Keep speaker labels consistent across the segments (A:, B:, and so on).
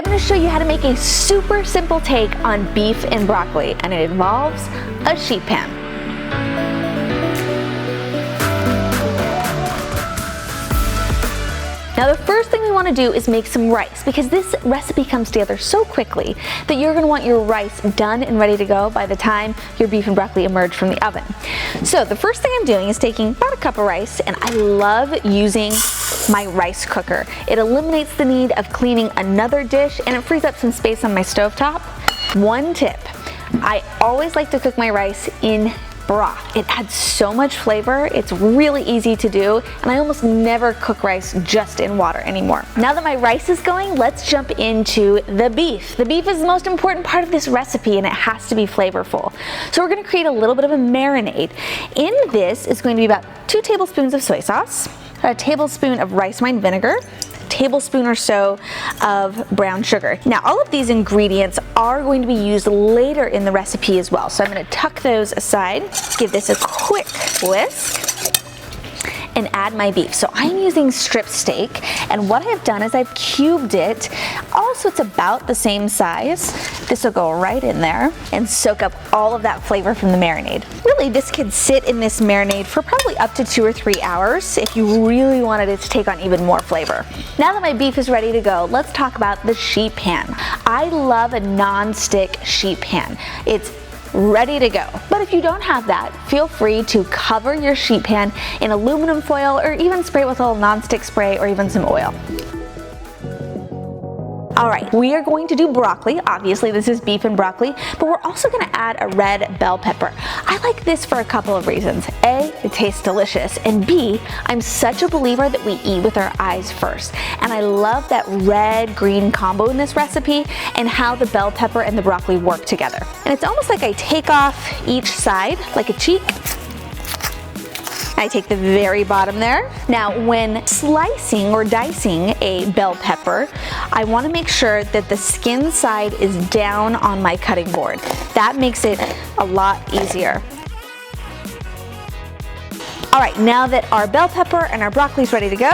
A: I'm going to show you how to make a super simple take on beef and broccoli, and it involves a sheet pan. Now the first thing we want to do is make some rice, because this recipe comes together so quickly that you're going to want your rice done and ready to go by the time your beef and broccoli emerge from the oven. So the first thing I'm doing is taking about a cup of rice, and I love using my rice cooker. It eliminates the need of cleaning another dish, and it frees up some space on my stovetop. One tip, I always like to cook my rice in broth. It adds so much flavor, it's really easy to do, and I almost never cook rice just in water anymore. Now that my rice is going, let's jump into the beef. The beef is the most important part of this recipe, and it has to be flavorful. So we're going to create a little bit of a marinade. In this is going to be about 2 tablespoons of soy sauce, a tablespoon of rice wine vinegar, tablespoon or so of brown sugar. Now all of these ingredients are going to be used later in the recipe as well, so I'm going to tuck those aside, give this a quick whisk, and add my beef. So I'm using strip steak, and what I've done is I've cubed it, also it's about the same size. This will go right in there and soak up all of that flavor from the marinade. Really, this could sit in this marinade for probably up to 2 or 3 hours if you really wanted it to take on even more flavor. Now that my beef is ready to go, let's talk about the sheet pan. I love a non-stick sheet pan. It's ready to go. But if you don't have that, feel free to cover your sheet pan in aluminum foil, or even spray it with a little non-stick spray or even some oil. Alright, we are going to do broccoli. Obviously this is beef and broccoli, but we're also going to add a red bell pepper. I like this for a couple of reasons. A, it tastes delicious, and B, I'm such a believer that we eat with our eyes first. And I love that red-green combo in this recipe and how the bell pepper and the broccoli work together. And it's almost like I take off each side, like a cheek. I take the very bottom there. Now when slicing or dicing a bell pepper, I want to make sure that the skin side is down on my cutting board. That makes it a lot easier. Alright, now that our bell pepper and our broccoli is ready to go,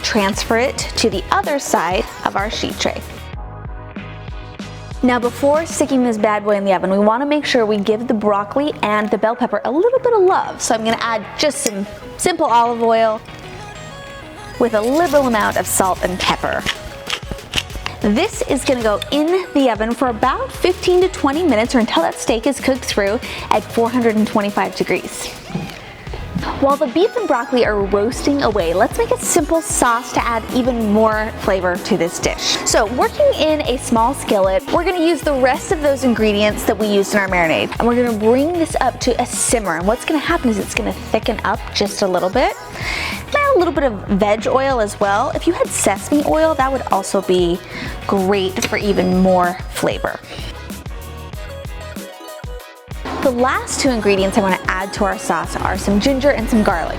A: transfer it to the other side of our sheet tray. Now before sticking this bad boy in the oven, we want to make sure we give the broccoli and the bell pepper a little bit of love. So I'm going to add just some simple olive oil with a liberal amount of salt and pepper. This is going to go in the oven for about 15 to 20 minutes, or until that steak is cooked through at 425 degrees. While the beef and broccoli are roasting away, let's make a simple sauce to add even more flavor to this dish. So working in a small skillet, we're going to use the rest of those ingredients that we used in our marinade, and we're going to bring this up to a simmer. And what's going to happen is it's going to thicken up just a little bit. Add a little bit of veg oil as well. If you had sesame oil, that would also be great for even more flavor. The last 2 ingredients I want to add to our sauce are some ginger and some garlic.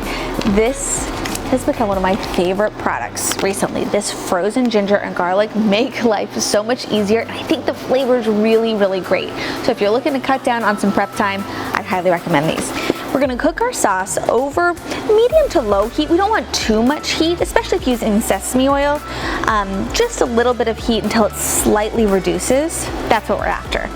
A: This has become one of my favorite products recently. This frozen ginger and garlic make life so much easier, and I think the flavor is really, really great. So if you're looking to cut down on some prep time, I'd highly recommend these. We're going to cook our sauce over medium to low heat. We don't want too much heat, especially if you're using sesame oil. Just a little bit of heat until it slightly reduces. That's what we're after.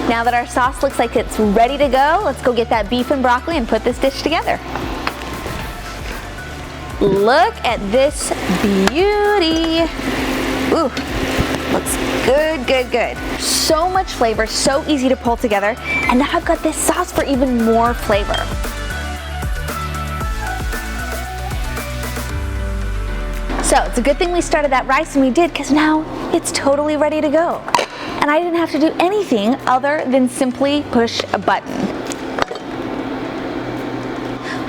A: Now that our sauce looks like it's ready to go, let's go get that beef and broccoli and put this dish together. Look at this beauty. Ooh, looks good, good, good. So much flavor, so easy to pull together, and now I've got this sauce for even more flavor. So it's a good thing we started that rice, and we did, because now it's totally ready to go. And I didn't have to do anything other than simply push a button.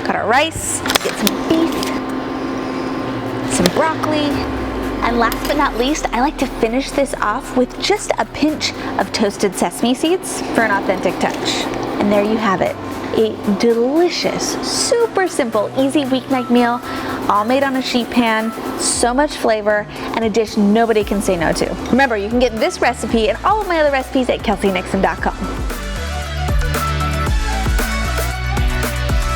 A: Got our rice, get some beef, some broccoli, and last but not least, I like to finish this off with just a pinch of toasted sesame seeds for an authentic touch. And there you have it. A delicious, super simple, easy weeknight meal, all made on a sheet pan, so much flavor, and a dish nobody can say no to. Remember, you can get this recipe and all of my other recipes at kelseynixon.com.